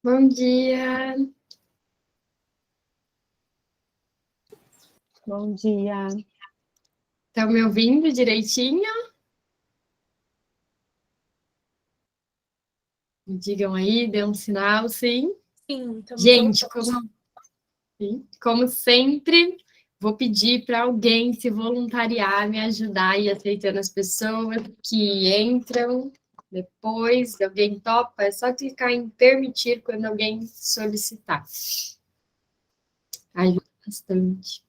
Bom dia. Bom dia. Estão me ouvindo direitinho? Me digam aí, dê um sinal, sim. Sim, estamos Gente, como sempre, vou pedir para alguém se voluntariar, me ajudar e aceitando as pessoas que entram depois. Alguém topa, é só clicar em permitir quando alguém solicitar. Ajuda bastante.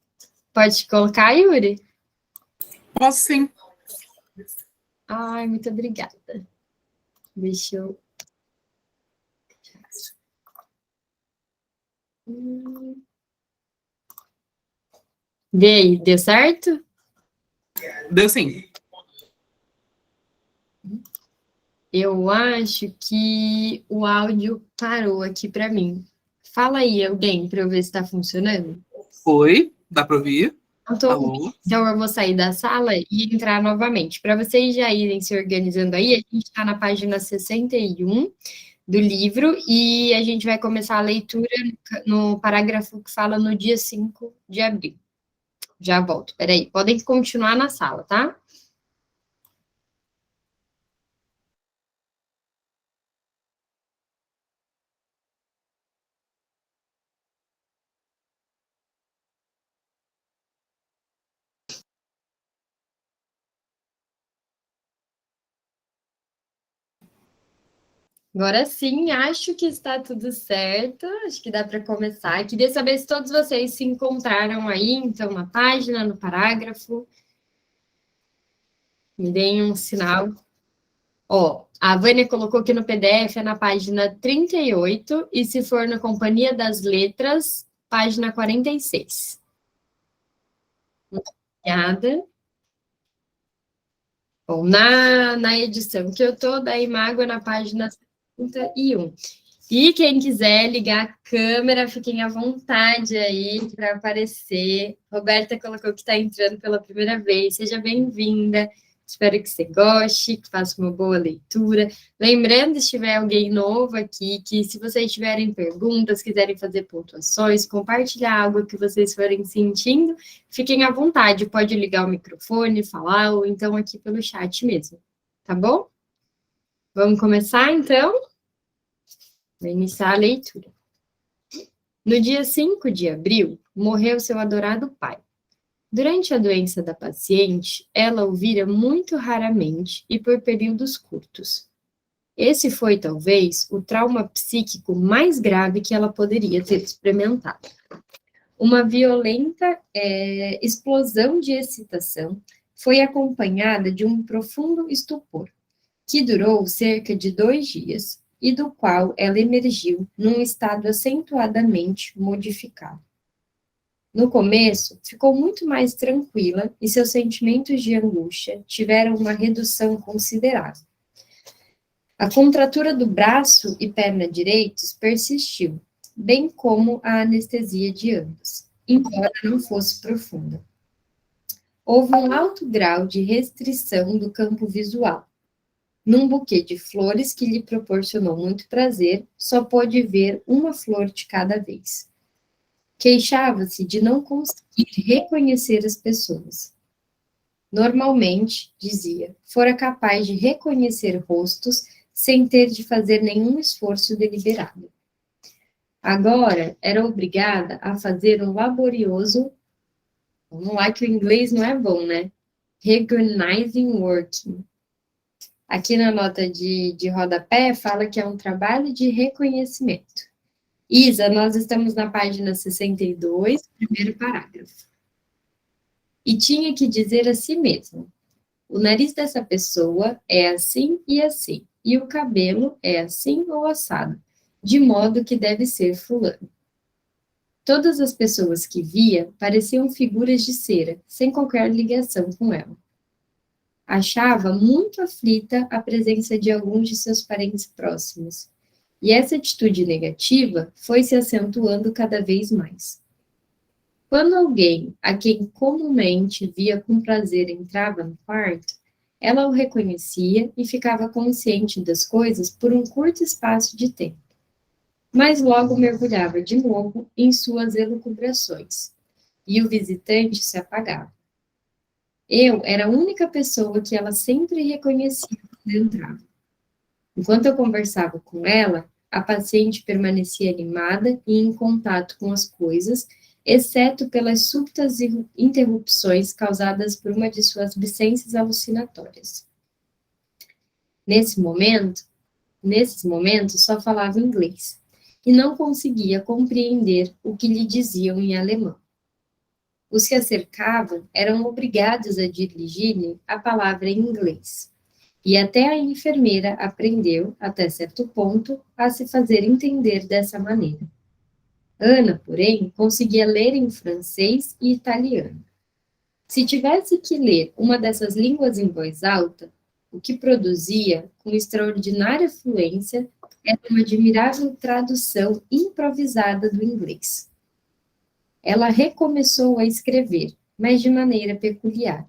Pode colocar, Yuri? Posso sim. Ai, muito obrigada. Deixa eu. Vê aí, deu certo? Deu sim. Eu acho que o áudio parou aqui para mim. Fala aí, alguém, para eu ver se está funcionando. Oi, dá para ouvir? Alô? Então eu vou sair da sala e entrar novamente. Para vocês já irem se organizando aí, a gente está na página 61 do livro e a gente vai começar a leitura no parágrafo que fala no dia 5 de abril. Já volto, peraí. Podem continuar na sala, tá? Agora sim, acho que está tudo certo. Acho que dá para começar. Queria saber se todos vocês se encontraram aí, então, na página, no parágrafo. Me deem um sinal. Ó, a Vânia colocou que no PDF é na página 38 e se for na Companhia das Letras, página 46. Obrigada. Bom, na edição que eu tô da Imago, na página 31. E quem quiser ligar a câmera, fiquem à vontade aí para aparecer. Roberta colocou que está entrando pela primeira vez. Seja bem-vinda. Espero que você goste, que faça uma boa leitura. Lembrando, se tiver alguém novo aqui, que se vocês tiverem perguntas, quiserem fazer pontuações, compartilhar algo que vocês forem sentindo, fiquem à vontade. Pode ligar o microfone, falar, ou então aqui pelo chat mesmo. Tá bom? Vamos começar, então? Vou iniciar a leitura. No dia 5 de abril, morreu seu adorado pai. Durante a doença da paciente, ela o vira muito raramente e por períodos curtos. Esse foi, talvez, o trauma psíquico mais grave que ela poderia ter experimentado. Uma violenta explosão de excitação foi acompanhada de um profundo estupor, que durou cerca de 2 dias e do qual ela emergiu num estado acentuadamente modificado. No começo, ficou muito mais tranquila e seus sentimentos de angústia tiveram uma redução considerável. A contratura do braço e perna direitos persistiu, bem como a anestesia de ambos, embora não fosse profunda. Houve um alto grau de restrição do campo visual. Num buquê de flores que lhe proporcionou muito prazer, só pôde ver uma flor de cada vez. Queixava-se de não conseguir reconhecer as pessoas. Normalmente, dizia, fora capaz de reconhecer rostos sem ter de fazer nenhum esforço deliberado. Agora era obrigada a fazer um laborioso, vamos lá que o inglês não é bom, né? Recognizing working. Aqui na nota de rodapé fala que é um trabalho de reconhecimento. Isa, nós estamos na página 62, primeiro parágrafo. E tinha que dizer a si mesmo: o nariz dessa pessoa é assim e assim, e o cabelo é assim ou assado, de modo que deve ser fulano. Todas as pessoas que via pareciam figuras de cera, sem qualquer ligação com ela. Achava muito aflita a presença de alguns de seus parentes próximos, e essa atitude negativa foi se acentuando cada vez mais. Quando alguém, a quem comumente via com prazer, entrava no quarto, ela o reconhecia e ficava consciente das coisas por um curto espaço de tempo. mas logo mergulhava de novo em suas elucubrações, e o visitante se apagava. Eu era a única pessoa que ela sempre reconhecia quando entrava. Enquanto eu conversava com ela, a paciente permanecia animada e em contato com as coisas, exceto pelas súbitas interrupções causadas por uma de suas vicências alucinatórias. Nesse momento, Nesses momentos, só falava inglês e não conseguia compreender o que lhe diziam em alemão. Os que a cercavam eram obrigados a dirigir-lhe a palavra em inglês, e até a enfermeira aprendeu, até certo ponto, a se fazer entender dessa maneira. Ana, porém, conseguia ler em francês e italiano. Se tivesse que ler uma dessas línguas em voz alta, o que produzia, com extraordinária fluência, era uma admirável tradução improvisada do inglês. Ela recomeçou a escrever, mas de maneira peculiar.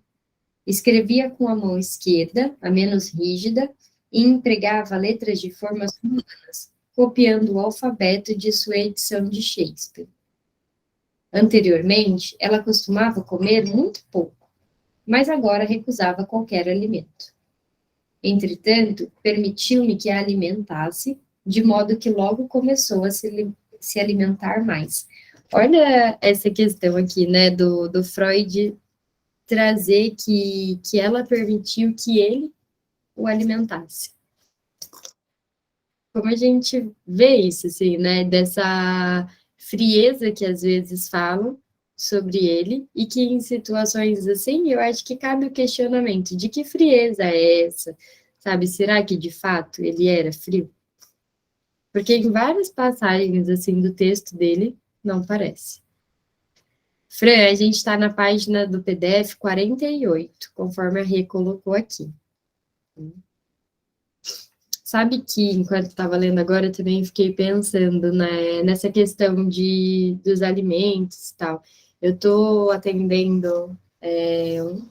Escrevia com a mão esquerda, a menos rígida, e empregava letras de formas romanas, copiando o alfabeto de sua edição de Shakespeare. Anteriormente, ela costumava comer muito pouco, mas agora recusava qualquer alimento. Entretanto, permitiu-me que a alimentasse, de modo que logo começou a se alimentar mais. Olha essa questão aqui, né, do Freud trazer que ela permitiu que ele o alimentasse. Como a gente vê isso, assim, né, dessa frieza que às vezes falam sobre ele, e que em situações assim, eu acho que cabe o questionamento de que frieza é essa, sabe? Será que de fato ele era frio? Porque em várias passagens assim do texto dele, não parece. Fran, a gente está na página do PDF 48, conforme a Rê colocou aqui. Sabe que, enquanto estava lendo agora, eu também fiquei pensando, né, nessa questão dos alimentos e tal. Eu estou atendendo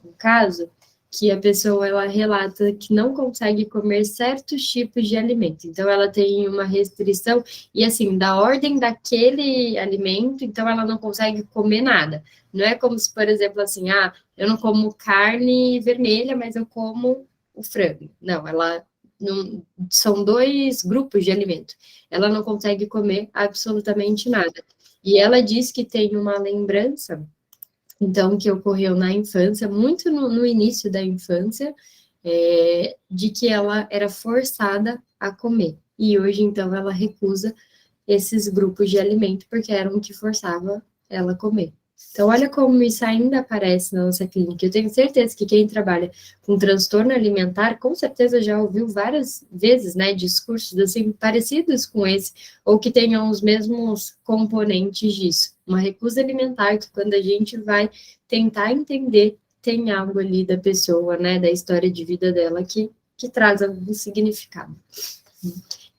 um caso que a pessoa, ela relata que não consegue comer certos tipos de alimento. Então, ela tem uma restrição, e assim, da ordem daquele alimento, então ela não consegue comer nada. Não é como se, por exemplo, assim, eu não como carne vermelha, mas eu como o frango. Não, ela não, são dois grupos de alimento. Ela não consegue comer absolutamente nada. E ela diz que tem uma lembrança, então, que ocorreu na infância, muito no início da infância, de que ela era forçada a comer. E hoje, então, ela recusa esses grupos de alimento, porque eram o que forçava ela a comer. Então, olha como isso ainda aparece na nossa clínica. Eu tenho certeza que quem trabalha com transtorno alimentar, com certeza já ouviu várias vezes, né, discursos assim, parecidos com esse, ou que tenham os mesmos componentes disso. Uma recusa alimentar, que quando a gente vai tentar entender, tem algo ali da pessoa, né, da história de vida dela, que traz algum significado.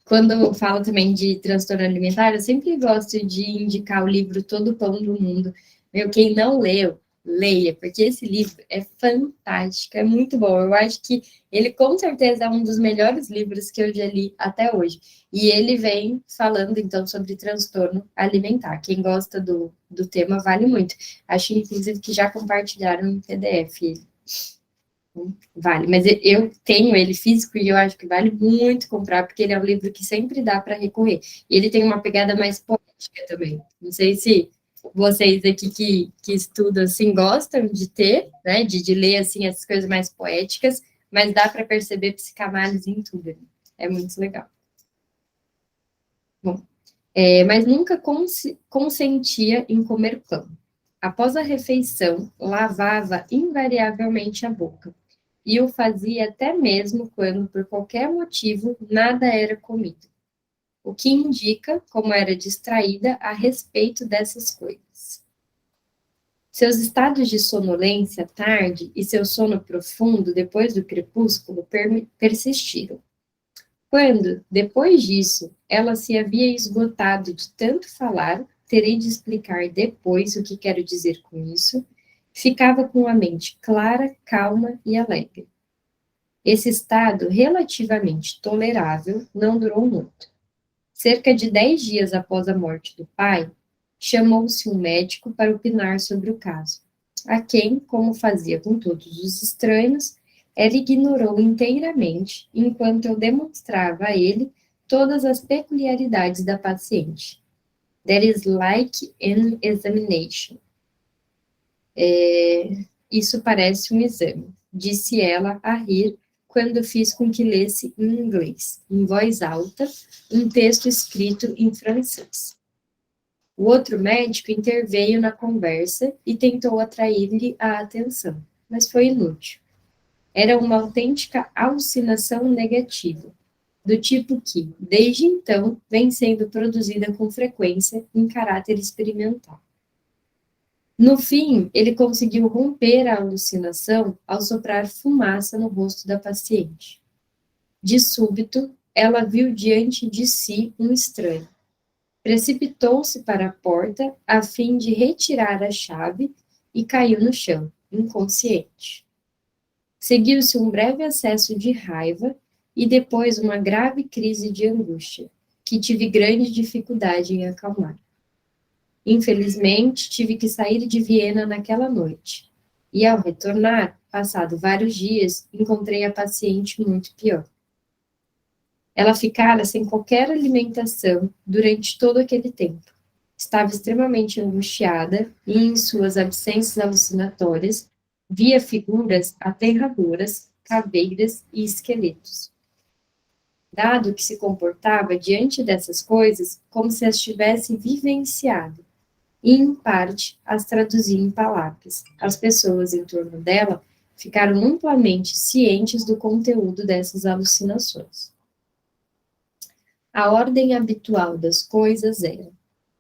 Quando falo também de transtorno alimentar, eu sempre gosto de indicar o livro Todo Pão do Mundo. Meu, quem não leu, leia, porque esse livro é fantástico, é muito bom. Eu acho que ele, com certeza, é um dos melhores livros que eu já li até hoje. E ele vem falando, então, sobre transtorno alimentar. Quem gosta do tema, vale muito. Acho, inclusive, que já compartilharam em PDF ele. Vale, mas eu tenho ele físico e eu acho que vale muito comprar, porque ele é um livro que sempre dá para recorrer. E ele tem uma pegada mais poética também. Não sei se vocês aqui que estudam assim gostam de ter, né, de ler assim essas coisas mais poéticas, mas dá para perceber psicanálise em tudo. É muito legal. Bom, mas nunca consentia em comer pão. Após a refeição, lavava invariavelmente a boca e o fazia até mesmo quando, por qualquer motivo, nada era comido, o que indica como era distraída a respeito dessas coisas. Seus estados de sonolência à tarde e seu sono profundo depois do crepúsculo persistiram. Quando, depois disso, ela se havia esgotado de tanto falar, terei de explicar depois o que quero dizer com isso, ficava com a mente clara, calma e alegre. Esse estado relativamente tolerável não durou muito. Cerca de 10 dias após a morte do pai, chamou-se um médico para opinar sobre o caso, a quem, como fazia com todos os estranhos, ela ignorou inteiramente, enquanto eu demonstrava a ele todas as peculiaridades da paciente. That is like an examination. Isso parece um exame, disse ela a rir, quando fiz com que lesse em inglês, em voz alta, um texto escrito em francês. O outro médico interveio na conversa e tentou atrair-lhe a atenção, mas foi inútil. Era uma autêntica alucinação negativa, do tipo que, desde então, vem sendo produzida com frequência em caráter experimental. No fim, ele conseguiu romper a alucinação ao soprar fumaça no rosto da paciente. De súbito, ela viu diante de si um estranho. Precipitou-se para a porta a fim de retirar a chave e caiu no chão, inconsciente. Seguiu-se um breve acesso de raiva e depois uma grave crise de angústia, que tive grande dificuldade em acalmar. Infelizmente, tive que sair de Viena naquela noite, e ao retornar, passado vários dias, encontrei a paciente muito pior. Ela ficara sem qualquer alimentação durante todo aquele tempo. Estava extremamente angustiada e, em suas absências alucinatórias, via figuras aterradoras, caveiras e esqueletos. Dado que se comportava diante dessas coisas como se as tivesse vivenciado, e, em parte, as traduzia em palavras. As pessoas em torno dela ficaram amplamente cientes do conteúdo dessas alucinações. A ordem habitual das coisas era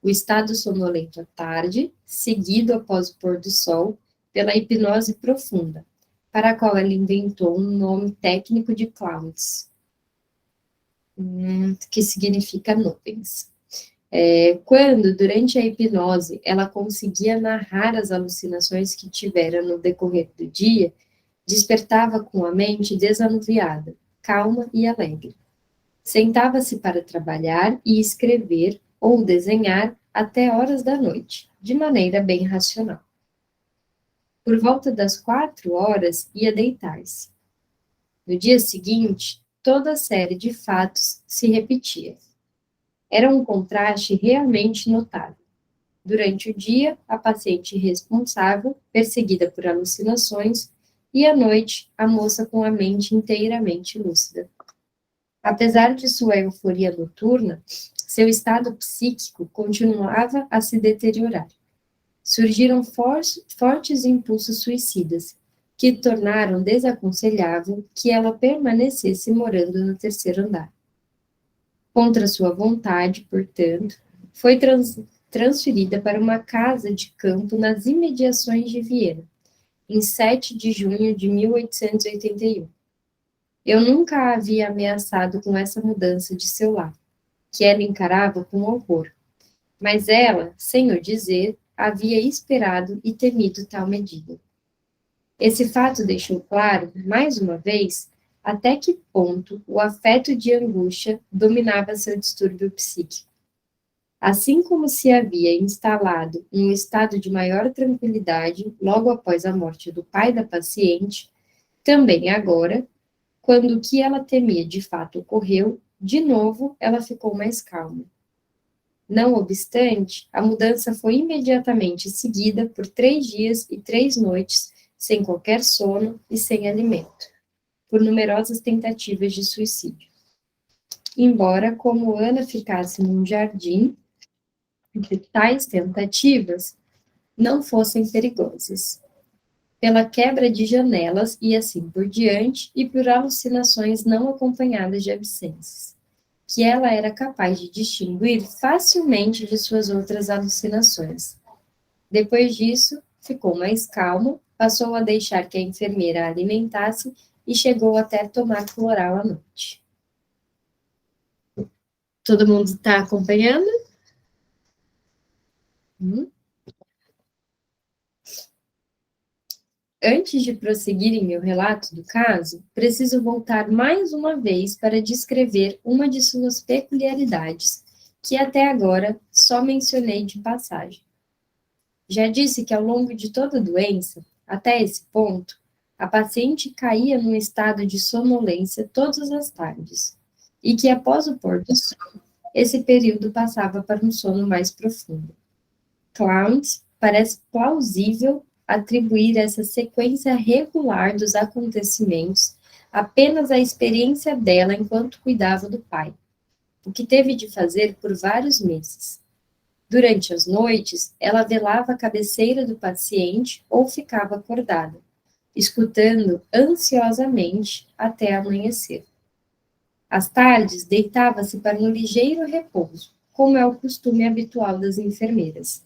o estado sonolento à tarde, seguido após o pôr do sol, pela hipnose profunda, para a qual ela inventou um nome técnico de clouds, que significa nuvens. Quando, durante a hipnose, ela conseguia narrar as alucinações que tivera no decorrer do dia, despertava com a mente desanuviada, calma e alegre. Sentava-se para trabalhar e escrever ou desenhar até horas da noite, de maneira bem racional. Por volta das 4 horas, ia deitar-se. No dia seguinte, toda a série de fatos se repetia. Era um contraste realmente notável. Durante o dia, a paciente irresponsável, perseguida por alucinações, e à noite, a moça com a mente inteiramente lúcida. Apesar de sua euforia noturna, seu estado psíquico continuava a se deteriorar. Surgiram fortes impulsos suicidas, que tornaram desaconselhável que ela permanecesse morando no terceiro andar. Contra sua vontade, portanto, foi transferida para uma casa de campo nas imediações de Viena, em 7 de junho de 1881. Eu nunca a havia ameaçado com essa mudança de seu lar, que ela encarava com horror, mas ela, sem o dizer, havia esperado e temido tal medida. Esse fato deixou claro, mais uma vez, até que ponto o afeto de angústia dominava seu distúrbio psíquico. Assim como se havia instalado em um estado de maior tranquilidade logo após a morte do pai da paciente, também agora, quando o que ela temia de fato ocorreu, de novo ela ficou mais calma. Não obstante, a mudança foi imediatamente seguida por 3 dias e 3 noites, sem qualquer sono e sem alimento, por numerosas tentativas de suicídio. Embora, como Ana ficasse num jardim, tais tentativas não fossem perigosas. Pela quebra de janelas e assim por diante, e por alucinações não acompanhadas de absências, que ela era capaz de distinguir facilmente de suas outras alucinações. Depois disso, ficou mais calma, passou a deixar que a enfermeira a alimentasse e chegou até tomar cloral à noite. Todo mundo está acompanhando? Antes de prosseguir em meu relato do caso, preciso voltar mais uma vez para descrever uma de suas peculiaridades, que até agora só mencionei de passagem. Já disse que ao longo de toda a doença, até esse ponto, a paciente caía num estado de sonolência todas as tardes, e que após o pôr do sol, esse período passava para um sono mais profundo. Clown's parece plausível atribuir essa sequência regular dos acontecimentos apenas à experiência dela enquanto cuidava do pai, o que teve de fazer por vários meses. Durante as noites, ela velava a cabeceira do paciente ou ficava acordada, escutando ansiosamente até amanhecer. Às tardes, deitava-se para um ligeiro repouso, como é o costume habitual das enfermeiras.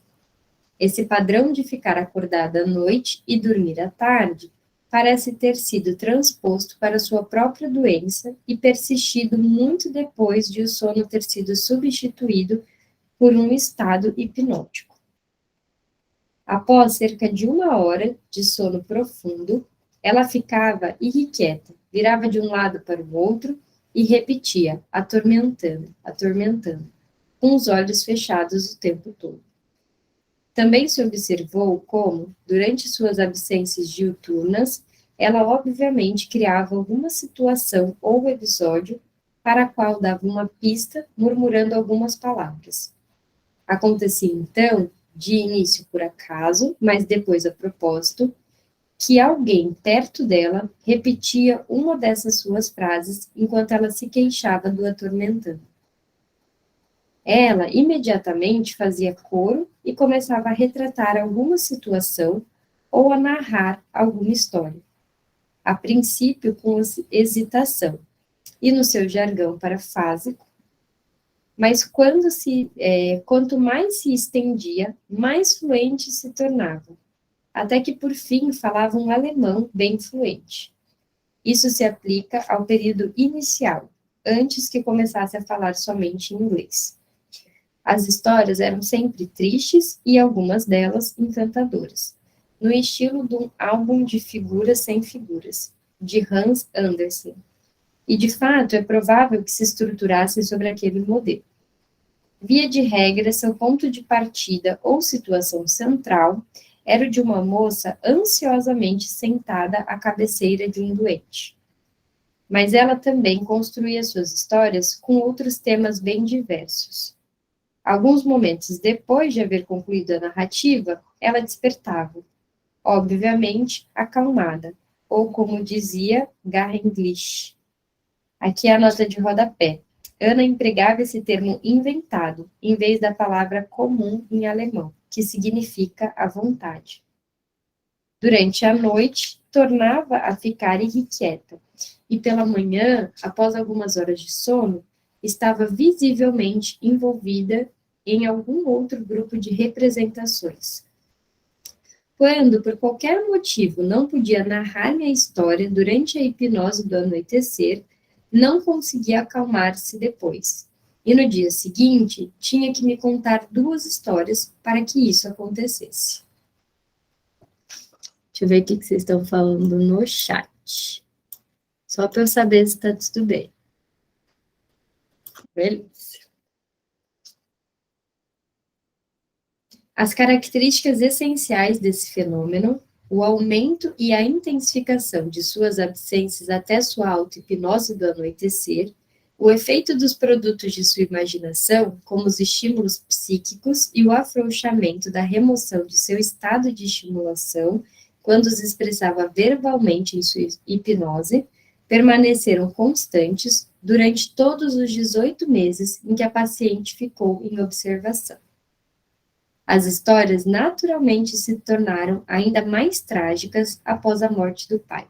Esse padrão de ficar acordada à noite e dormir à tarde parece ter sido transposto para sua própria doença e persistido muito depois de o sono ter sido substituído por um estado hipnótico. Após cerca de 1 hora de sono profundo, ela ficava irrequieta, virava de um lado para o outro e repetia, atormentando, com os olhos fechados o tempo todo. Também se observou como, durante suas absências diuturnas, ela obviamente criava alguma situação ou episódio para a qual dava uma pista, murmurando algumas palavras. Acontecia, então, de início por acaso, mas depois a propósito, que alguém perto dela repetia uma dessas suas frases enquanto ela se queixava do atormentando. Ela imediatamente fazia coro e começava a retratar alguma situação ou a narrar alguma história. A princípio com hesitação e no seu jargão parafrásico, mas quanto mais se estendia, mais fluente se tornava, até que por fim falava um alemão bem fluente. Isso se aplica ao período inicial, antes que começasse a falar somente em inglês. As histórias eram sempre tristes e algumas delas encantadoras, no estilo de um álbum de figuras sem figuras, de Hans Andersen. E, de fato, é provável que se estruturassem sobre aquele modelo. Via de regra, seu ponto de partida ou situação central era o de uma moça ansiosamente sentada à cabeceira de um doente. Mas ela também construía suas histórias com outros temas bem diversos. Alguns momentos depois de haver concluído a narrativa, ela despertava, obviamente acalmada, ou como dizia Garrenglish. Aqui é a nota de rodapé. Ana empregava esse termo inventado, em vez da palavra comum em alemão, que significa à vontade. Durante a noite, tornava a ficar irrequieta, e pela manhã, após algumas horas de sono, estava visivelmente envolvida em algum outro grupo de representações. Quando, por qualquer motivo, não podia narrar minha história durante a hipnose do anoitecer, não conseguia acalmar-se depois. E no dia seguinte, tinha que me contar 2 histórias para que isso acontecesse. Deixa eu ver o que vocês estão falando no chat. Só para eu saber se está tudo bem. Beleza. As características essenciais desse fenômeno, o aumento e a intensificação de suas absências até sua auto-hipnose do anoitecer, o efeito dos produtos de sua imaginação, como os estímulos psíquicos e o afrouxamento da remoção de seu estado de estimulação, quando os expressava verbalmente em sua hipnose, permaneceram constantes durante todos os 18 meses em que a paciente ficou em observação. As histórias naturalmente se tornaram ainda mais trágicas após a morte do pai.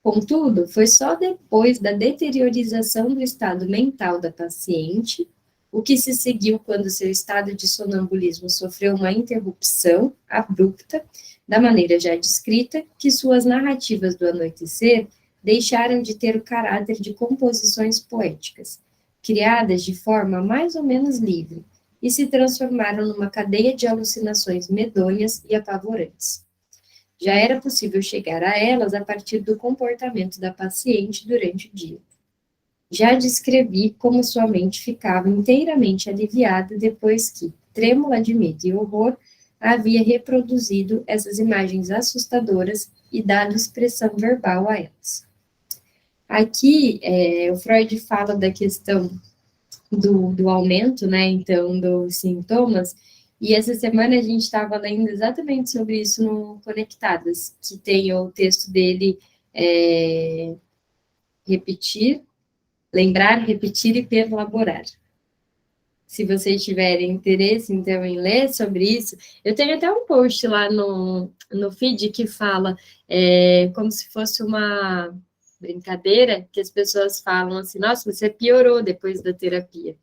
Contudo, foi só depois da deteriorização do estado mental da paciente, o que se seguiu quando seu estado de sonambulismo sofreu uma interrupção abrupta, da maneira já descrita, que suas narrativas do anoitecer deixaram de ter o caráter de composições poéticas, criadas de forma mais ou menos livre, e se transformaram numa cadeia de alucinações medonhas e apavorantes. Já era possível chegar a elas a partir do comportamento da paciente durante o dia. Já descrevi como sua mente ficava inteiramente aliviada depois que, trêmula de medo e horror, havia reproduzido essas imagens assustadoras e dado expressão verbal a elas. Aqui, o Freud fala da questão do aumento, né, então, dos sintomas, e essa semana a gente estava lendo exatamente sobre isso no Conectadas, que tem o texto dele, repetir, lembrar, repetir e perlaborar. Se vocês tiverem interesse, então, em ler sobre isso, eu tenho até um post lá no feed que fala como se fosse uma brincadeira, que as pessoas falam assim, nossa, você piorou depois da terapia.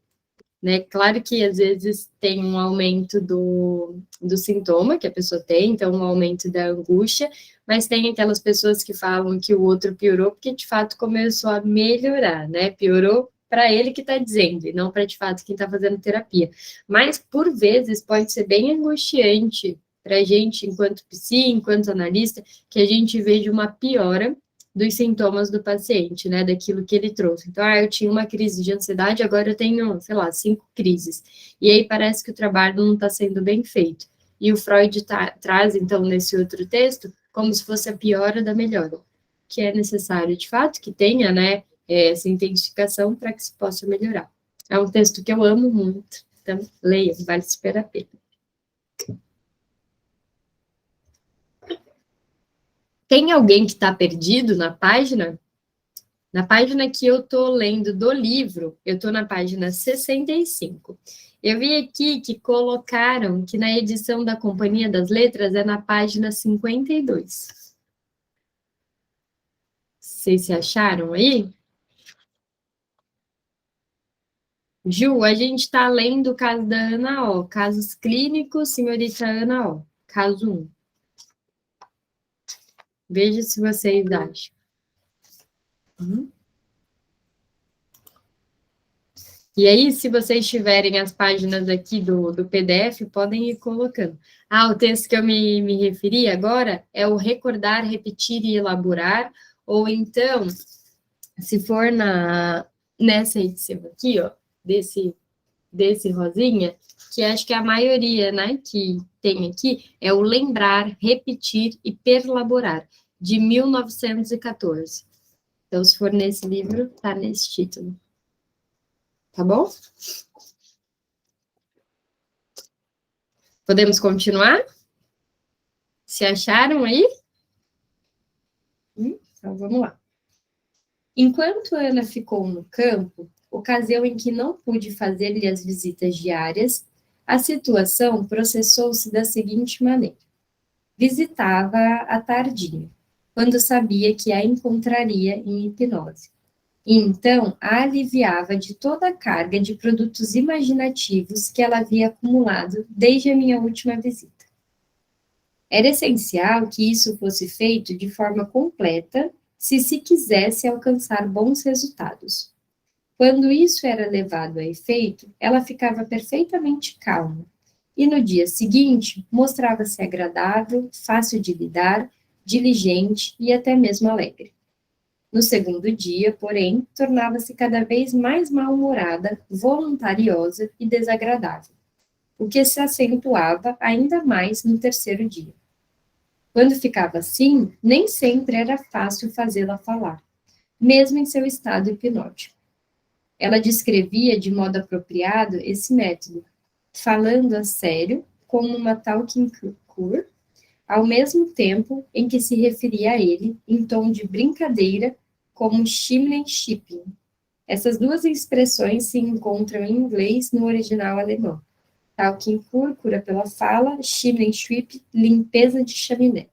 Né? Claro que às vezes tem um aumento do sintoma que a pessoa tem, então um aumento da angústia, mas tem aquelas pessoas que falam que o outro piorou porque de fato começou a melhorar, né? Piorou para ele que está dizendo, e não para de fato quem está fazendo terapia. Mas por vezes pode ser bem angustiante para a gente, enquanto psi, enquanto analista, que a gente veja uma piora dos sintomas do paciente, né, daquilo que ele trouxe. Então, eu tinha uma crise de ansiedade, agora eu tenho, sei lá, 5 crises. E aí parece que o trabalho não está sendo bem feito. E o Freud traz, então, nesse outro texto, como se fosse a piora da melhora, que é necessário, de fato, que tenha, né, essa intensificação para que se possa melhorar. É um texto que eu amo muito, então, leia, vale super a pena. Tem alguém que está perdido na página? Na página que eu estou lendo do livro, eu estou na página 65. Eu vi aqui que colocaram que na edição da Companhia das Letras é na página 52. Vocês se acharam aí? Ju, a gente está lendo o caso da Ana O. Casos clínicos, senhorita Ana O. Caso 1. Veja se vocês acham. E aí, se vocês tiverem as páginas aqui do PDF, podem ir colocando. O texto que eu me referi agora é o recordar, repetir e elaborar, ou então, se for nessa edição aqui, ó, desse rosinha, que acho que a maioria, né, que tem aqui, é o lembrar, repetir e perlaborar, de 1914. Então, se for nesse livro, tá nesse título. Tá bom? Podemos continuar? Se acharam aí? Então, vamos lá. Enquanto Ana ficou no campo, ocasião em que não pude fazer-lhe as visitas diárias, a situação processou-se da seguinte maneira. Visitava-a à tardinha, quando sabia que a encontraria em hipnose. E então a aliviava de toda a carga de produtos imaginativos que ela havia acumulado desde a minha última visita. Era essencial que isso fosse feito de forma completa, se quisesse alcançar bons resultados. Quando isso era levado a efeito, ela ficava perfeitamente calma, e no dia seguinte mostrava-se agradável, fácil de lidar, diligente e até mesmo alegre. No segundo dia, porém, tornava-se cada vez mais mal-humorada, voluntariosa e desagradável, o que se acentuava ainda mais no terceiro dia. Quando ficava assim, nem sempre era fácil fazê-la falar, mesmo em seu estado hipnótico. Ela descrevia de modo apropriado esse método, falando a sério, como uma talking cure, ao mesmo tempo em que se referia a ele, em tom de brincadeira, como Schimpling. Essas duas expressões se encontram em inglês no original alemão. Talking cure, cura pela fala, Schimpling, limpeza de chaminé.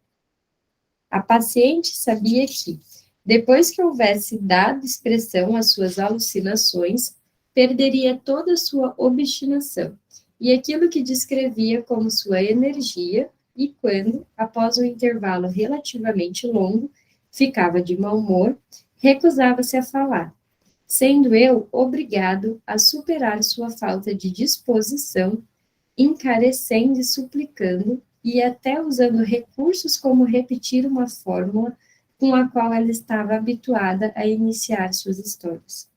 A paciente sabia que, depois que houvesse dado expressão às suas alucinações, perderia toda a sua obstinação e aquilo que descrevia como sua energia, e quando, após um intervalo relativamente longo, ficava de mau humor, recusava-se a falar, sendo eu obrigado a superar sua falta de disposição, encarecendo e suplicando, e até usando recursos como repetir uma fórmula com a qual ela estava habituada a iniciar suas histórias.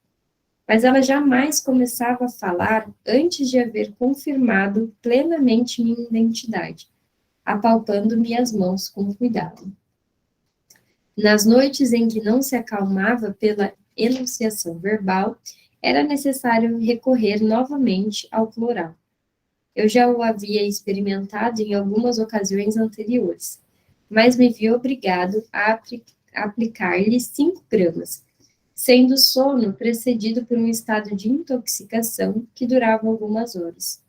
mas ela jamais começava a falar antes de haver confirmado plenamente minha identidade, apalpando-me as mãos com cuidado. Nas noites em que não se acalmava pela enunciação verbal, era necessário recorrer novamente ao plural. Eu já o havia experimentado em algumas ocasiões anteriores, mas me vi obrigado a aplicar-lhe 5 gramas, sendo o sono precedido por um estado de intoxicação que durava algumas horas.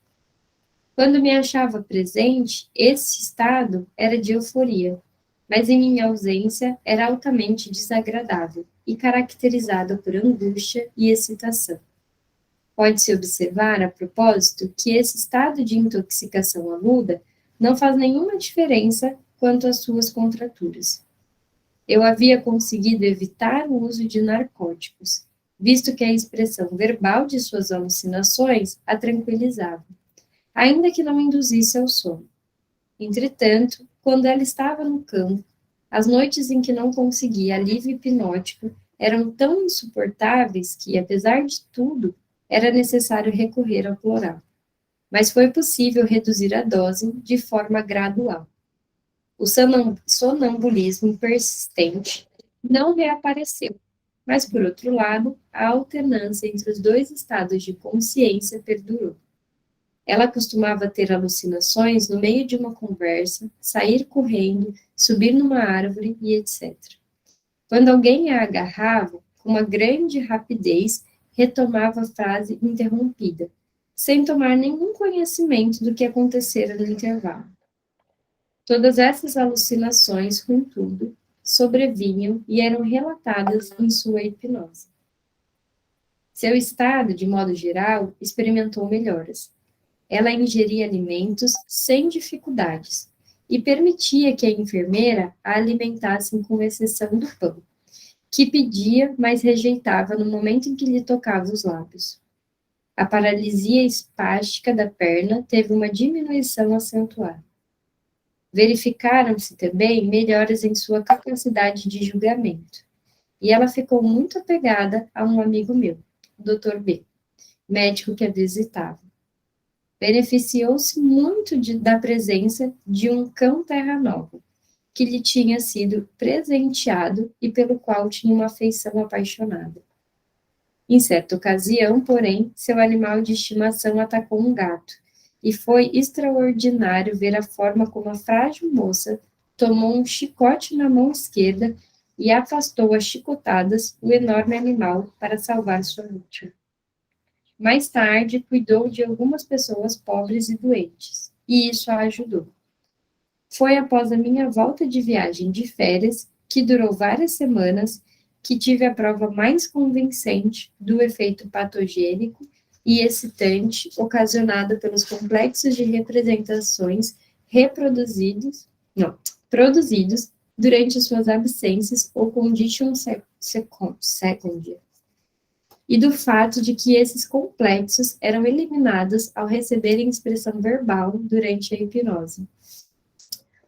Quando me achava presente, esse estado era de euforia, mas em minha ausência era altamente desagradável e caracterizado por angústia e excitação. Pode-se observar, a propósito, que esse estado de intoxicação aguda não faz nenhuma diferença quanto às suas contraturas. Eu havia conseguido evitar o uso de narcóticos, visto que a expressão verbal de suas alucinações a tranquilizava, ainda que não induzisse ao sono. Entretanto, quando ela estava no campo, as noites em que não conseguia alívio hipnótico eram tão insuportáveis que, apesar de tudo, era necessário recorrer ao plural. Mas foi possível reduzir a dose de forma gradual. O sonambulismo persistente não reapareceu, mas, por outro lado, a alternância entre os 2 estados de consciência perdurou. Ela costumava ter alucinações no meio de uma conversa, sair correndo, subir numa árvore e etc. Quando alguém a agarrava, com uma grande rapidez, retomava a frase interrompida, sem tomar nenhum conhecimento do que acontecera no intervalo. Todas essas alucinações, contudo, sobrevinham e eram relatadas em sua hipnose. Seu estado, de modo geral, experimentou melhoras. Ela ingeria alimentos sem dificuldades e permitia que a enfermeira a alimentasse com exceção do pão, que pedia, mas rejeitava no momento em que lhe tocava os lábios. A paralisia espástica da perna teve uma diminuição acentuada. Verificaram-se também melhoras em sua capacidade de julgamento, e ela ficou muito apegada a um amigo meu, o Dr. B, médico que a visitava. Beneficiou-se muito da presença de um cão terra-nova, que lhe tinha sido presenteado e pelo qual tinha uma afeição apaixonada. Em certa ocasião, porém, seu animal de estimação atacou um gato, e foi extraordinário ver a forma como a frágil moça tomou um chicote na mão esquerda e afastou a chicotadas o enorme animal para salvar sua vítima. Mais tarde, cuidou de algumas pessoas pobres e doentes, e isso a ajudou. Foi após a minha volta de viagem de férias, que durou várias semanas, que tive a prova mais convincente do efeito patogênico e excitante ocasionado pelos complexos de representações produzidos durante suas absências ou condition secundia, e do fato de que esses complexos eram eliminados ao receberem expressão verbal durante a hipnose.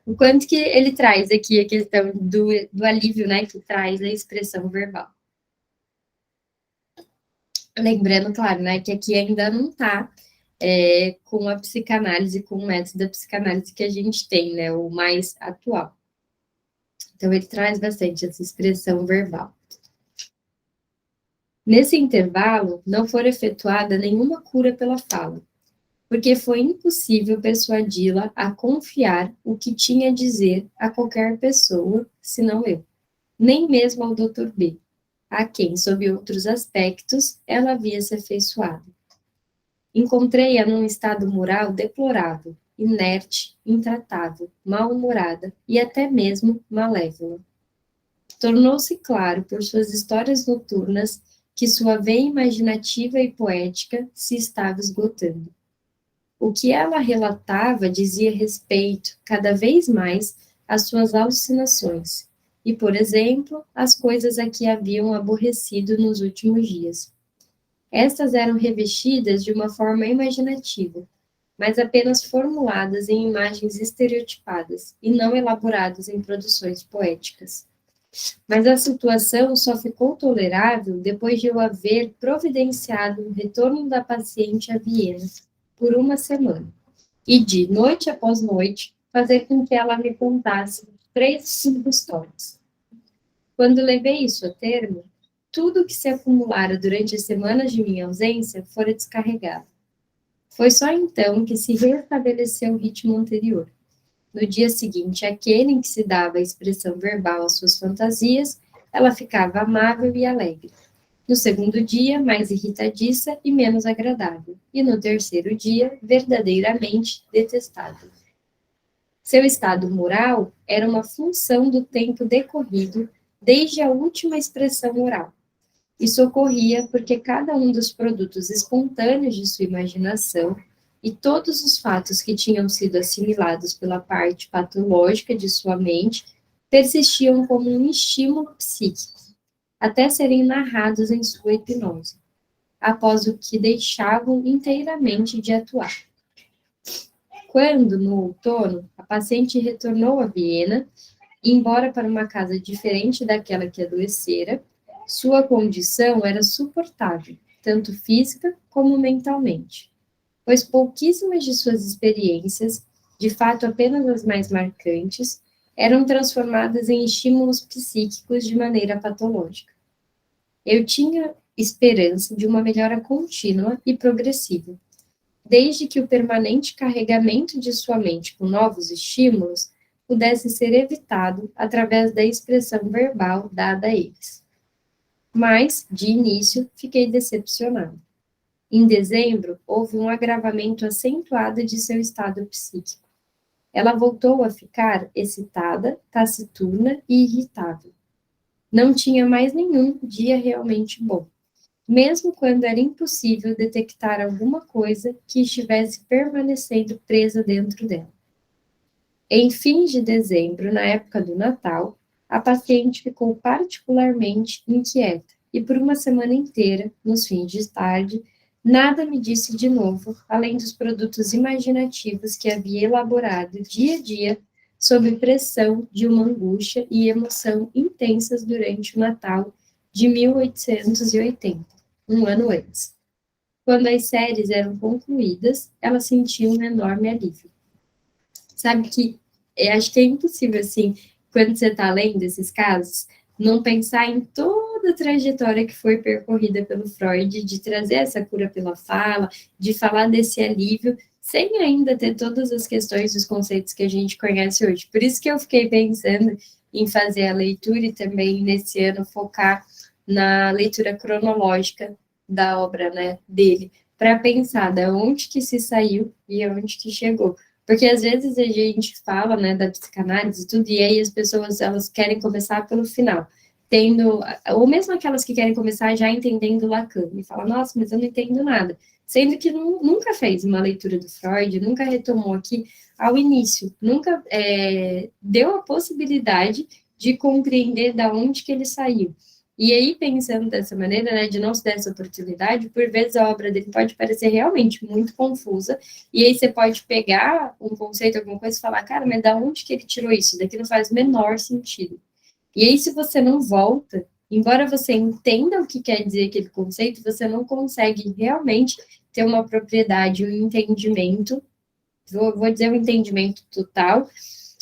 O quanto que ele traz aqui a questão do alívio, né, que traz a expressão verbal. Lembrando, claro, né, que aqui ainda não está com a psicanálise, com o método da psicanálise que a gente tem, né, o mais atual. Então, ele traz bastante essa expressão verbal. Nesse intervalo, não foi efetuada nenhuma cura pela fala, porque foi impossível persuadi-la a confiar o que tinha a dizer a qualquer pessoa, senão eu, nem mesmo ao Dr. B, a quem, sob outros aspectos, ela havia se afeiçoado. Encontrei-a num estado moral deplorável, inerte, intratável, mal-humorada e até mesmo malévola. Tornou-se claro por suas histórias noturnas que sua veia imaginativa e poética se estava esgotando. O que ela relatava dizia respeito, cada vez mais, às suas alucinações, e, por exemplo, às coisas a que haviam aborrecido nos últimos dias. Estas eram revestidas de uma forma imaginativa, mas apenas formuladas em imagens estereotipadas, e não elaboradas em produções poéticas. Mas a situação só ficou tolerável depois de eu haver providenciado o retorno da paciente a Viena por uma semana. E de noite após noite, fazer com que ela me contasse 3 histórias. Quando levei isso a termo, tudo que se acumulara durante as semanas de minha ausência fora descarregado. Foi só então que se restabeleceu o ritmo anterior. No dia seguinte, aquele em que se dava a expressão verbal às suas fantasias, ela ficava amável e alegre. No segundo dia, mais irritadiça e menos agradável. E no terceiro dia, verdadeiramente detestável. Seu estado moral era uma função do tempo decorrido desde a última expressão oral. Isso ocorria porque cada um dos produtos espontâneos de sua imaginação e todos os fatos que tinham sido assimilados pela parte patológica de sua mente persistiam como um estímulo psíquico, até serem narrados em sua hipnose, após o que deixavam inteiramente de atuar. Quando, no outono, a paciente retornou a Viena, embora para uma casa diferente daquela que adoecera, sua condição era suportável, tanto física como mentalmente, pois pouquíssimas de suas experiências, de fato apenas as mais marcantes, eram transformadas em estímulos psíquicos de maneira patológica. Eu tinha esperança de uma melhora contínua e progressiva, desde que o permanente carregamento de sua mente com novos estímulos pudesse ser evitado através da expressão verbal dada a eles. Mas, de início, fiquei decepcionado. Em dezembro, houve um agravamento acentuado de seu estado psíquico. Ela voltou a ficar excitada, taciturna e irritável. Não tinha mais nenhum dia realmente bom, mesmo quando era impossível detectar alguma coisa que estivesse permanecendo presa dentro dela. Em fins de dezembro, na época do Natal, a paciente ficou particularmente inquieta e por uma semana inteira, nos fins de tarde, nada me disse de novo, além dos produtos imaginativos que havia elaborado dia a dia sob pressão de uma angústia e emoção intensas durante o Natal de 1880, um ano antes. Quando as séries eram concluídas, ela sentiu um enorme alívio. Sabe que eu acho que é impossível, assim, quando você está lendo esses casos, não pensar em toda a trajetória que foi percorrida pelo Freud, de trazer essa cura pela fala, de falar desse alívio, sem ainda ter todas as questões, os conceitos que a gente conhece hoje. Por isso que eu fiquei pensando em fazer a leitura e também, nesse ano, focar na leitura cronológica da obra, né, dele, para pensar de onde que se saiu e aonde que chegou. Porque às vezes a gente fala, né, da psicanálise e tudo, e aí as pessoas, elas querem começar pelo final, tendo, ou mesmo aquelas que querem começar já entendendo Lacan, e falam, nossa, mas eu não entendo nada, sendo que nunca fez uma leitura do Freud, nunca retomou aqui ao início, nunca deu a possibilidade de compreender da onde que ele saiu. E aí, pensando dessa maneira, né, de não se dar essa oportunidade, por vezes a obra dele pode parecer realmente muito confusa, e aí você pode pegar um conceito, alguma coisa, e falar, cara, mas da onde que ele tirou isso? Daqui não faz o menor sentido. E aí, se você não volta, embora você entenda o que quer dizer aquele conceito, você não consegue realmente ter uma propriedade, um entendimento, vou dizer um entendimento total,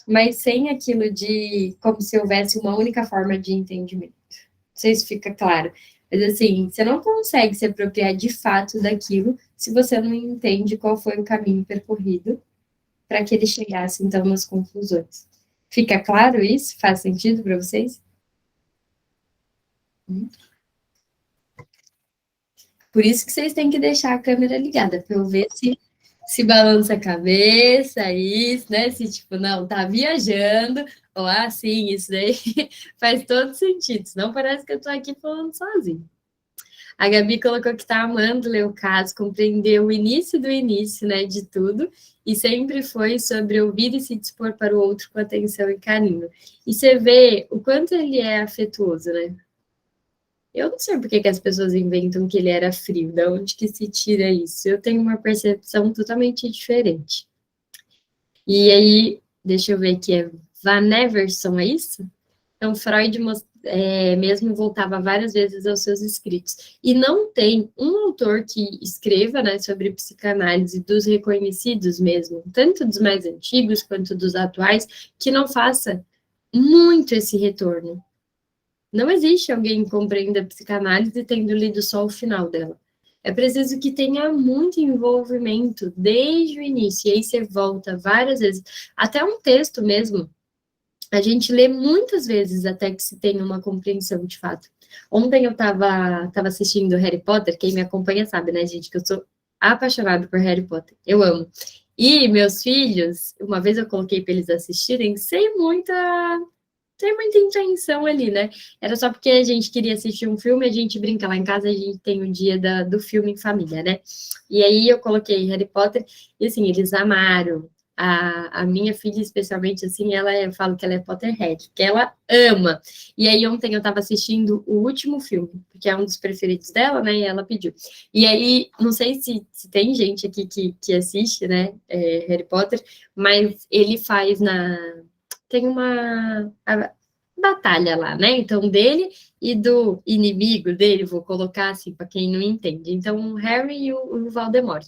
mas sem aquilo de como se houvesse uma única forma de entendimento. Não sei se fica claro. Mas assim, você não consegue se apropriar de fato daquilo se você não entende qual foi o caminho percorrido para que ele chegasse, então, nas conclusões. Fica claro isso? Faz sentido para vocês? Por isso que vocês têm que deixar a câmera ligada, para eu ver se balança a cabeça, isso, né? Se, tipo, não, tá viajando, ou, sim, isso daí faz todo sentido, senão parece que eu tô aqui falando sozinho. A Gabi colocou que tá amando ler o caso, compreendeu o início do início, né, de tudo, e sempre foi sobre ouvir e se dispor para o outro com atenção e carinho. E você vê o quanto ele é afetuoso, né? Eu não sei por que as pessoas inventam que ele era frio, de onde que se tira isso? Eu tenho uma percepção totalmente diferente. E aí, deixa eu ver aqui, é Vaneverson, é isso? Então, Freud mesmo voltava várias vezes aos seus escritos. E não tem um autor que escreva, né, sobre psicanálise dos reconhecidos mesmo, tanto dos mais antigos quanto dos atuais, que não faça muito esse retorno. Não existe alguém que compreenda a psicanálise tendo lido só o final dela. É preciso que tenha muito envolvimento desde o início, e aí você volta várias vezes, até um texto mesmo, a gente lê muitas vezes até que se tenha uma compreensão de fato. Ontem eu estava assistindo Harry Potter, quem me acompanha sabe, né, gente, que eu sou apaixonada por Harry Potter, eu amo. E meus filhos, uma vez eu coloquei para eles assistirem, sem muita intenção ali, né? Era só porque a gente queria assistir um filme, a gente brinca lá em casa, a gente tem o dia do filme em família, né? E aí eu coloquei Harry Potter, e assim, eles amaram. A minha filha, especialmente, assim, eu falo que ela é Potterhead, que ela ama. E aí ontem eu estava assistindo o último filme, que é um dos preferidos dela, né? E ela pediu. E aí, não sei se tem gente aqui que assiste, né? Harry Potter, mas ele faz tem uma batalha lá, né? Então, dele e do inimigo dele, vou colocar assim, para quem não entende. Então, o Harry e o Voldemort.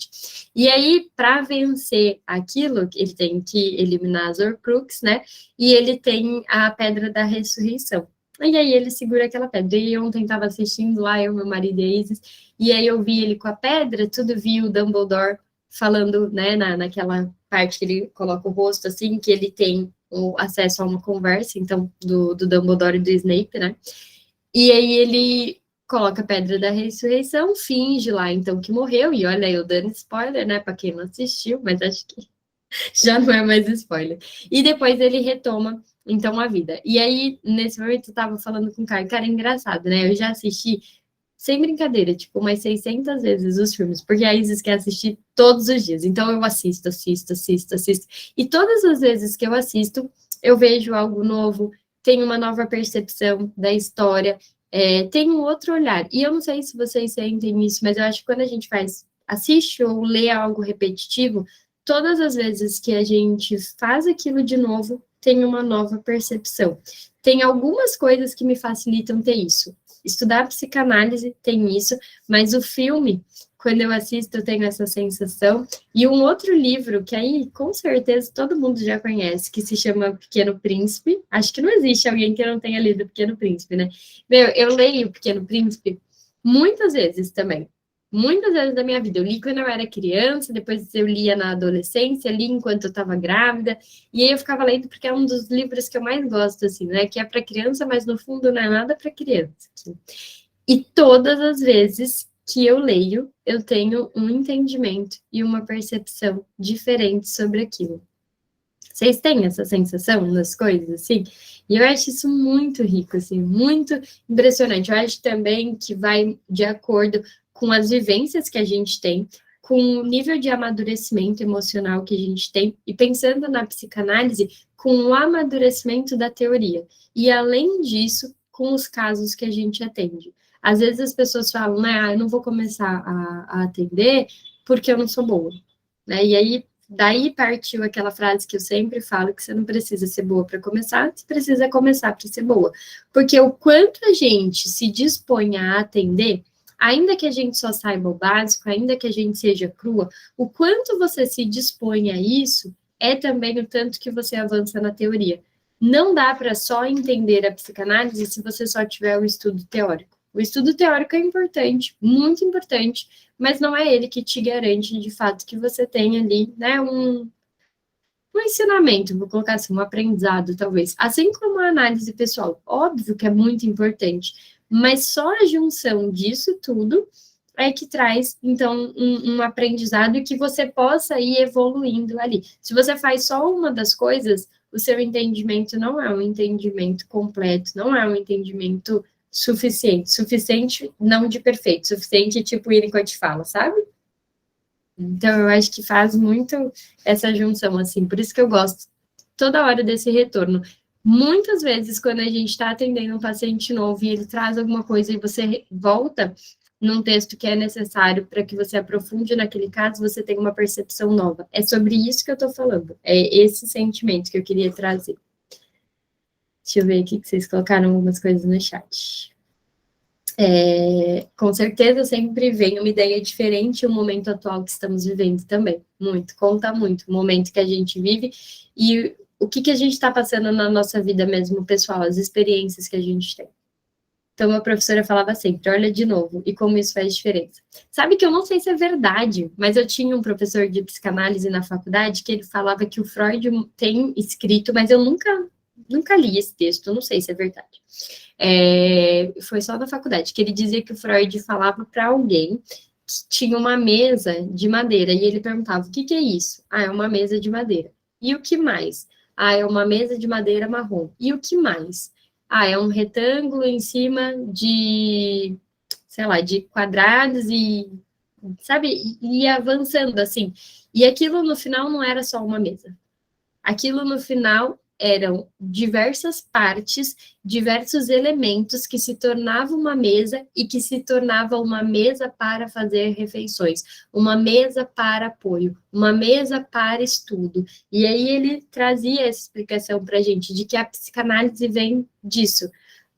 E aí, para vencer aquilo, ele tem que eliminar as Horcruxes, né? E ele tem a Pedra da Ressurreição. E aí ele segura aquela pedra. E ontem estava assistindo lá, eu, meu marido e a Isis, e aí eu vi ele com a pedra, tudo vi o Dumbledore falando, né, naquela parte que ele coloca o rosto, assim, que ele tem o acesso a uma conversa, então, do Dumbledore e do Snape, né? E aí ele coloca a Pedra da Ressurreição, finge lá, então, que morreu, e olha, eu dando spoiler, né, para quem não assistiu, mas acho que já não é mais spoiler. E depois ele retoma, então, a vida. E aí, nesse momento, eu tava falando com o cara, é engraçado, né? Eu já assisti sem brincadeira, tipo, umas 600 vezes os filmes, porque a Isis quer assistir todos os dias. Então, eu assisto. E todas as vezes que eu assisto, eu vejo algo novo, tenho uma nova percepção da história, tem um outro olhar. E eu não sei se vocês sentem isso, mas eu acho que quando a gente assiste ou lê algo repetitivo, todas as vezes que a gente faz aquilo de novo, tem uma nova percepção. Tem algumas coisas que me facilitam ter isso. Estudar psicanálise tem isso, mas o filme, quando eu assisto, eu tenho essa sensação. E um outro livro, que aí, com certeza, todo mundo já conhece, que se chama Pequeno Príncipe. Acho que não existe alguém que não tenha lido Pequeno Príncipe, né? Meu, eu leio Pequeno Príncipe muitas vezes também. Muitas vezes da minha vida. Eu li quando eu era criança, depois eu lia na adolescência, li enquanto eu estava grávida, e aí eu ficava lendo porque é um dos livros que eu mais gosto, assim, né? Que é para criança, mas no fundo não é nada para criança. Assim. E todas as vezes que eu leio, eu tenho um entendimento e uma percepção diferente sobre aquilo. Vocês têm essa sensação das coisas, assim? E eu acho isso muito rico, assim, muito impressionante. Eu acho também que vai de acordo com as vivências que a gente tem, com o nível de amadurecimento emocional que a gente tem, e pensando na psicanálise, com o amadurecimento da teoria. E, além disso, com os casos que a gente atende. Às vezes as pessoas falam, né, eu não vou começar a atender porque eu não sou boa. Né? E aí, daí partiu aquela frase que eu sempre falo, que você não precisa ser boa para começar, você precisa começar para ser boa. Porque o quanto a gente se dispõe a atender, ainda que a gente só saiba o básico, ainda que a gente seja crua, o quanto você se dispõe a isso é também o tanto que você avança na teoria. Não dá para só entender a psicanálise se você só tiver o estudo teórico. O estudo teórico é importante, muito importante, mas não é ele que te garante, de fato, que você tenha ali, né, um ensinamento, vou colocar assim, um aprendizado, talvez. Assim como a análise pessoal, óbvio que é muito importante, mas só a junção disso tudo é que traz, então, um aprendizado e que você possa ir evoluindo ali. Se você faz só uma das coisas, o seu entendimento não é um entendimento completo, não é um entendimento suficiente não de perfeito, suficiente tipo o Winnicott fala, sabe? Então, eu acho que faz muito essa junção, assim, por isso que eu gosto toda hora desse retorno. Muitas vezes, quando a gente está atendendo um paciente novo e ele traz alguma coisa e você volta num texto que é necessário para que você aprofunde naquele caso, você tem uma percepção nova. É sobre isso que eu estou falando, é esse sentimento que eu queria trazer. Deixa eu ver aqui que vocês colocaram algumas coisas no chat. Com certeza sempre vem uma ideia diferente o momento atual que estamos vivendo também. Muito, conta muito o momento que a gente vive e o que a gente está passando na nossa vida mesmo, pessoal, as experiências que a gente tem. Então, a professora falava sempre, olha de novo, e como isso faz diferença. Sabe que eu não sei se é verdade, mas eu tinha um professor de psicanálise na faculdade que ele falava que o Freud tem escrito, mas eu nunca li esse texto, não sei se é verdade. Foi só na faculdade, que ele dizia que o Freud falava para alguém que tinha uma mesa de madeira, e ele perguntava, o que é isso? Ah, é uma mesa de madeira. E o que mais? Ah, é uma mesa de madeira marrom. E o que mais? Ah, é um retângulo em cima de, sei lá, de quadrados e, sabe, e avançando assim. E aquilo no final não era só uma mesa. Aquilo no final eram diversas partes, diversos elementos que se tornavam uma mesa e que se tornava uma mesa para fazer refeições, uma mesa para apoio, uma mesa para estudo. E aí ele trazia essa explicação para a gente de que a psicanálise vem disso.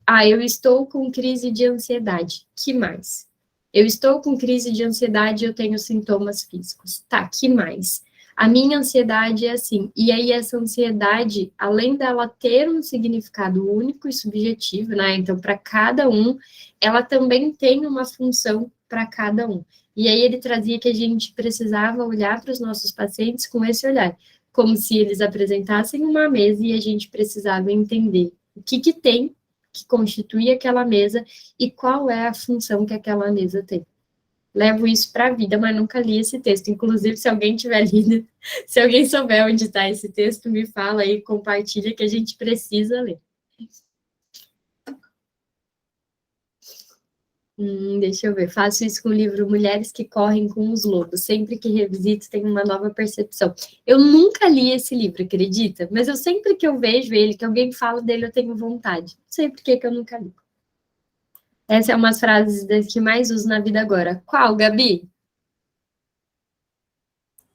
Ah, eu estou com crise de ansiedade. Que mais? Eu estou com crise de ansiedade e eu tenho sintomas físicos. Tá, que mais? A minha ansiedade é assim. E aí, essa ansiedade, além dela ter um significado único e subjetivo, né? Então, para cada um, ela também tem uma função para cada um. E aí, ele trazia que a gente precisava olhar para os nossos pacientes com esse olhar, como se eles apresentassem uma mesa e a gente precisava entender o que tem que constitui aquela mesa e qual é a função que aquela mesa tem. Levo isso para a vida, mas nunca li esse texto. Inclusive, se alguém tiver lido, se alguém souber onde está esse texto, me fala aí, compartilha, que a gente precisa ler. Deixa eu ver. Faço isso com o livro Mulheres que Correm com os Lobos. Sempre que revisito, tenho uma nova percepção. Eu nunca li esse livro, acredita? Mas eu sempre que eu vejo ele, que alguém fala dele, eu tenho vontade. Não sei por que eu nunca li. Essa é uma das frases que mais uso na vida agora. Qual, Gabi?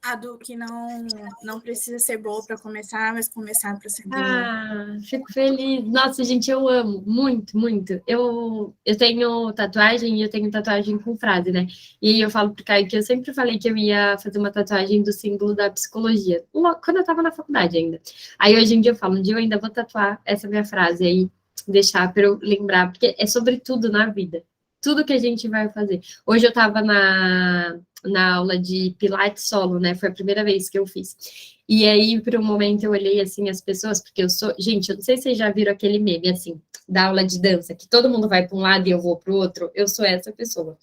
A do que não precisa ser boa para começar, mas começar para ser boa. Ah, fico feliz. Nossa, gente, eu amo muito, muito. Eu tenho tatuagem e eu tenho tatuagem com frase, né? E aí eu falo pro Caio que eu sempre falei que eu ia fazer uma tatuagem do símbolo da psicologia, quando eu tava na faculdade ainda. Aí hoje em dia eu falo, um dia eu ainda vou tatuar essa minha frase aí, deixar para eu lembrar, porque é sobre tudo na vida. Tudo que a gente vai fazer. Hoje eu tava na aula de Pilates solo, né? Foi a primeira vez que eu fiz. E aí, por um momento, eu olhei, assim, as pessoas, porque eu sou... Gente, eu não sei se vocês já viram aquele meme, assim, da aula de dança, que todo mundo vai para um lado e eu vou para o outro. Eu sou essa pessoa.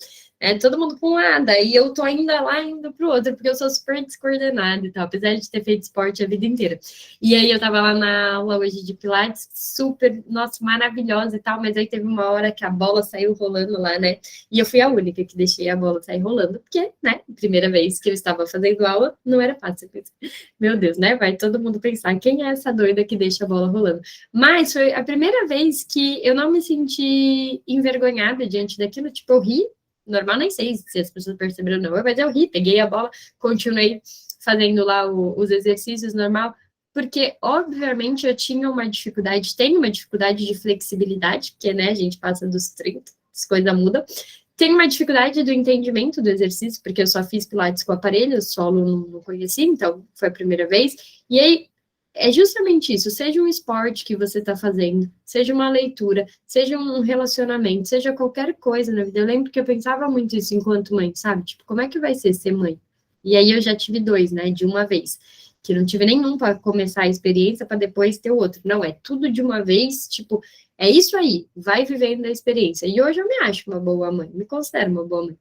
Todo mundo para um lado, e eu tô ainda lá, indo para o outro, porque eu sou super descoordenada e tal, apesar de ter feito esporte a vida inteira. E aí, eu tava lá na aula hoje de Pilates, super, nossa, maravilhosa e tal, mas aí teve uma hora que a bola saiu rolando lá, né? E eu fui a única que deixei a bola sair rolando, porque, né, primeira vez que eu estava fazendo aula, não era fácil. Meu Deus, né? Vai todo mundo pensar, quem é essa doida que deixa a bola rolando? Mas foi a primeira vez que eu não me senti envergonhada diante daquilo, tipo, eu ri, normal, nem sei se as pessoas perceberam ou não, mas eu ri, peguei a bola, continuei fazendo lá os exercícios normal, porque, obviamente, eu tinha uma dificuldade, tenho uma dificuldade de flexibilidade, porque, né, a gente passa dos 30, as coisas mudam. Tenho uma dificuldade do entendimento do exercício, porque eu só fiz Pilates com aparelho, solo não conheci, então foi a primeira vez. E aí, é justamente isso, seja um esporte que você está fazendo, seja uma leitura, seja um relacionamento, seja qualquer coisa na vida. Eu lembro que eu pensava muito isso enquanto mãe, sabe? Tipo, como é que vai ser mãe? E aí eu já tive 2, né, de uma vez. Que não tive nenhum para começar a experiência, para depois ter o outro. Não, é tudo de uma vez, tipo, é isso aí, vai vivendo a experiência. E hoje eu me acho uma boa mãe, me considero uma boa mãe.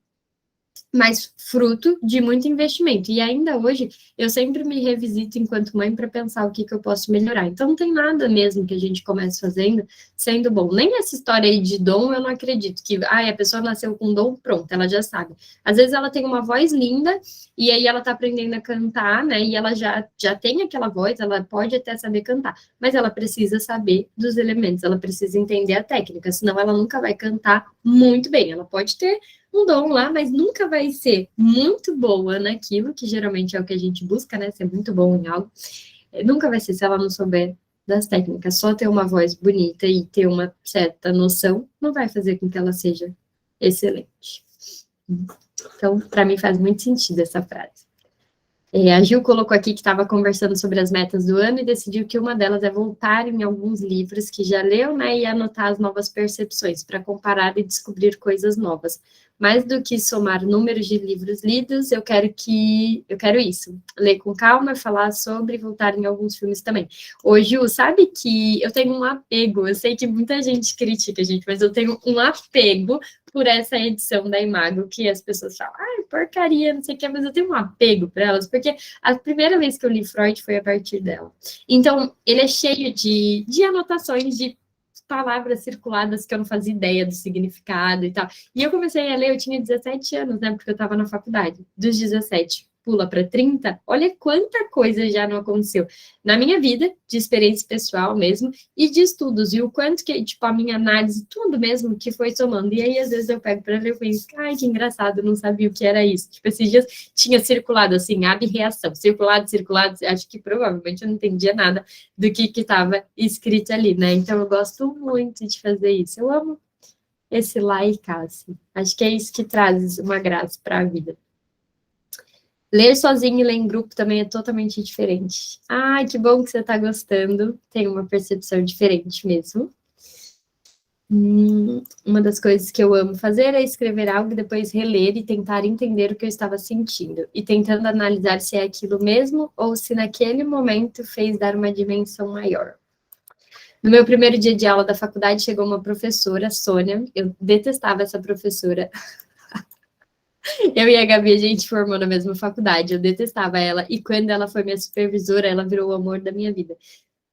Mas fruto de muito investimento. E ainda hoje, eu sempre me revisito enquanto mãe para pensar o que eu posso melhorar. Então, não tem nada mesmo que a gente comece fazendo sendo bom. Nem essa história aí de dom, eu não acredito que, a pessoa nasceu com dom, pronto, ela já sabe. Às vezes ela tem uma voz linda, e aí ela tá aprendendo a cantar, né, e ela já tem aquela voz, ela pode até saber cantar, mas ela precisa saber dos elementos, ela precisa entender a técnica, senão ela nunca vai cantar muito bem. Ela pode ter um dom lá, mas nunca vai ser muito boa naquilo, que geralmente é o que a gente busca, né? Ser muito bom em algo. Nunca vai ser se ela não souber das técnicas. Só ter uma voz bonita e ter uma certa noção não vai fazer com que ela seja excelente. Então, para mim faz muito sentido essa frase. A Gil colocou aqui que estava conversando sobre as metas do ano e decidiu que uma delas é voltar em alguns livros que já leu, né, e anotar as novas percepções, para comparar e descobrir coisas novas. Mais do que somar números de livros lidos, eu quero isso. Ler com calma, falar sobre e voltar em alguns filmes também. Ô, Gil, sabe que eu tenho um apego, eu sei que muita gente critica a gente, mas eu tenho um apego por essa edição da Imago, que as pessoas falam, ai, porcaria, não sei o que, mas eu tenho um apego para elas, porque a primeira vez que eu li Freud foi a partir dela. Então, ele é cheio de anotações de palavras circuladas que eu não fazia ideia do significado e tal. E eu comecei a ler, eu tinha 17 anos, né, porque eu estava na faculdade. Dos 17, pula para 30, olha quanta coisa já não aconteceu na minha vida, de experiência pessoal mesmo, e de estudos, e o quanto que, tipo, a minha análise, tudo mesmo que foi somando. E aí, às vezes, eu pego para ler e penso, ai, que engraçado, eu não sabia o que era isso. Tipo, esses dias tinha circulado, assim, ab-reação, circulado, acho que provavelmente eu não entendia nada do que estava escrito ali, né? Então, eu gosto muito de fazer isso. Eu amo esse lá e cá, assim. Acho que é isso que traz uma graça para a vida. Ler sozinho e ler em grupo também é totalmente diferente. Ai, que bom que você está gostando. Tem uma percepção diferente mesmo. Uma das coisas que eu amo fazer é escrever algo e depois reler e tentar entender o que eu estava sentindo. E tentando analisar se é aquilo mesmo ou se naquele momento fez dar uma dimensão maior. No meu primeiro dia de aula da faculdade, chegou uma professora, Sônia. Eu detestava essa professora. Eu e a Gabi, a gente formou na mesma faculdade, eu detestava ela, e quando ela foi minha supervisora, ela virou o amor da minha vida.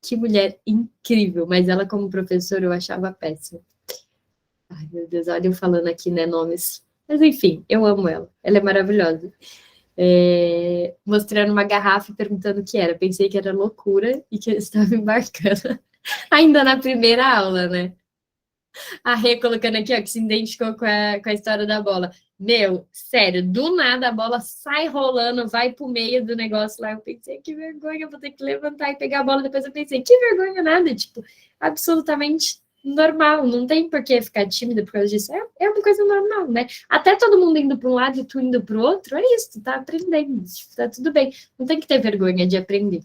Que mulher incrível, mas ela como professora eu achava péssima. Ai, meu Deus, olha eu falando aqui, né, nomes. Mas enfim, eu amo ela, ela é maravilhosa. Mostrando uma garrafa e perguntando o que era, pensei que era loucura e que eu estava embarcando. Ainda na primeira aula, né? A Rê colocando aqui, ó, que se identificou com a história da bola. Meu, sério, do nada a bola sai rolando, vai pro meio do negócio lá. Eu pensei, que vergonha, vou ter que levantar e pegar a bola. Depois eu pensei, que vergonha nada, tipo, absolutamente normal. Não tem por que ficar tímida por causa disso. É uma coisa normal, né? Até todo mundo indo para um lado e tu indo para o outro, é isso, tu tá aprendendo, tipo, tá tudo bem. Não tem que ter vergonha de aprender.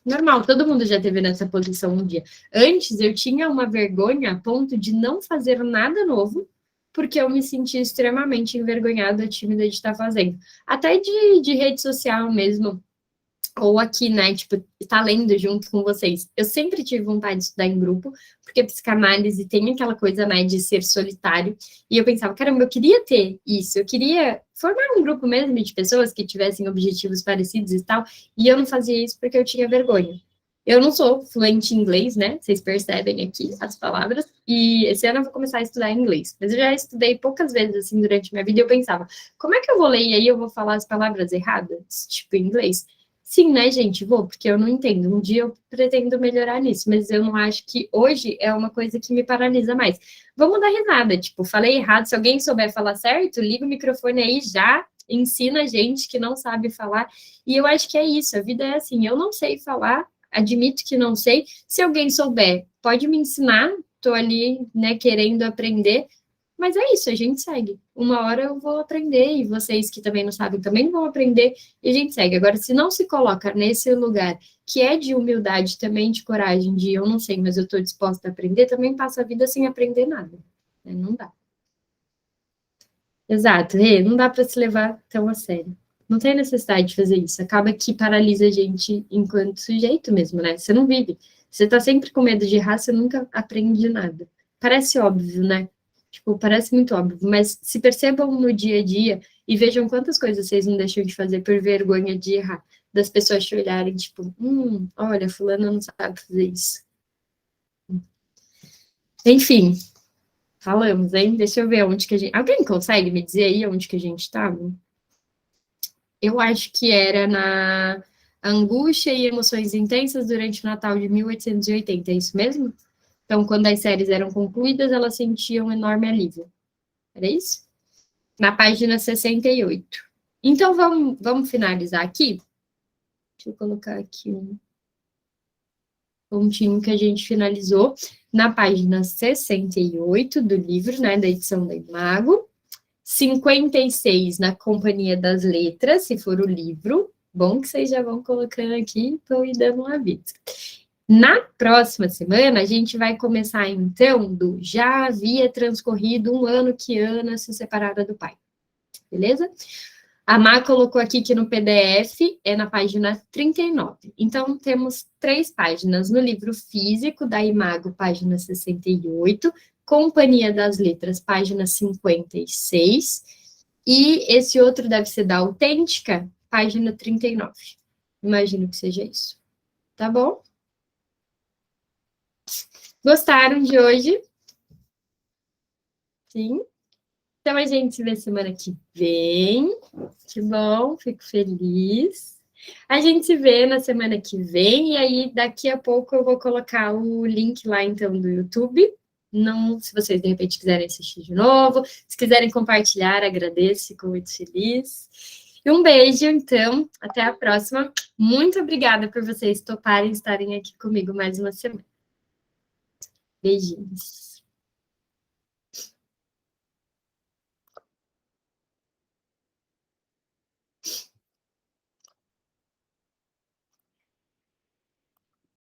Normal, todo mundo já teve nessa posição um dia. Antes, eu tinha uma vergonha a ponto de não fazer nada novo, porque eu me sentia extremamente envergonhada, tímida de estar fazendo. Até de rede social mesmo, ou aqui, né, tipo, tá lendo junto com vocês. Eu sempre tive vontade de estudar em grupo, porque psicanálise tem aquela coisa, né, de ser solitário, e eu pensava, caramba, eu queria ter isso, eu queria formar um grupo mesmo de pessoas que tivessem objetivos parecidos e tal, e eu não fazia isso porque eu tinha vergonha. Eu não sou fluente em inglês, né, vocês percebem aqui as palavras, e esse ano eu vou começar a estudar inglês, mas eu já estudei poucas vezes, assim, durante minha vida, e eu pensava, como é que eu vou ler e aí eu vou falar as palavras erradas, tipo, em inglês? Sim, né, gente? Vou, porque eu não entendo. Um dia eu pretendo melhorar nisso, mas eu não acho que hoje é uma coisa que me paralisa mais. Vamos dar risada, tipo, falei errado. Se alguém souber falar certo, liga o microfone aí já, ensina a gente que não sabe falar. E eu acho que é isso, a vida é assim, eu não sei falar, admito que não sei. Se alguém souber, pode me ensinar, tô ali, né, querendo aprender. Mas é isso, a gente segue. Uma hora eu vou aprender, e vocês que também não sabem também vão aprender, e a gente segue. Agora, se não se coloca nesse lugar que é de humildade, também de coragem, de eu não sei, mas eu estou disposta a aprender, também passa a vida sem aprender nada. Não dá. Exato, não dá para se levar tão a sério. Não tem necessidade de fazer isso. Acaba que paralisa a gente enquanto sujeito mesmo, né? Você não vive. Você tá sempre com medo de errar, você nunca aprende nada. Parece óbvio, né? Tipo, parece muito óbvio, mas se percebam no dia a dia e vejam quantas coisas vocês não deixam de fazer por vergonha de errar. Das pessoas te olharem, tipo, olha, fulano não sabe fazer isso. Enfim, falamos, hein? Deixa eu ver onde que a gente... Alguém consegue me dizer aí onde que a gente estava? Eu acho que era na angústia e emoções intensas durante o Natal de 1880, é isso mesmo? Então, quando as séries eram concluídas, elas sentiam um enorme alívio. Era isso? Na página 68. Então, vamos finalizar aqui? Deixa eu colocar aqui um... pontinho que a gente finalizou na página 68 do livro, né, da edição da Imago. 56 na Companhia das Letras, se for o livro. Bom que vocês já vão colocando aqui, estou dando um aviso. Na próxima semana, a gente vai começar, então, do já havia transcorrido um ano que Ana se separara do pai. Beleza? A Má colocou aqui que no PDF é na página 39. Então, temos 3 páginas no livro físico da Imago, página 68, Companhia das Letras, página 56, e esse outro deve ser da Autêntica, página 39. Imagino que seja isso. Tá bom? Gostaram de hoje? Sim? Então, a gente se vê semana que vem. Que bom, fico feliz. A gente se vê na semana que vem, e aí daqui a pouco eu vou colocar o link lá, então, do YouTube. Não, se vocês, de repente, quiserem assistir de novo, se quiserem compartilhar, agradeço, fico muito feliz. E um beijo, então, até a próxima. Muito obrigada por vocês toparem estarem aqui comigo mais uma semana. Beijinhos.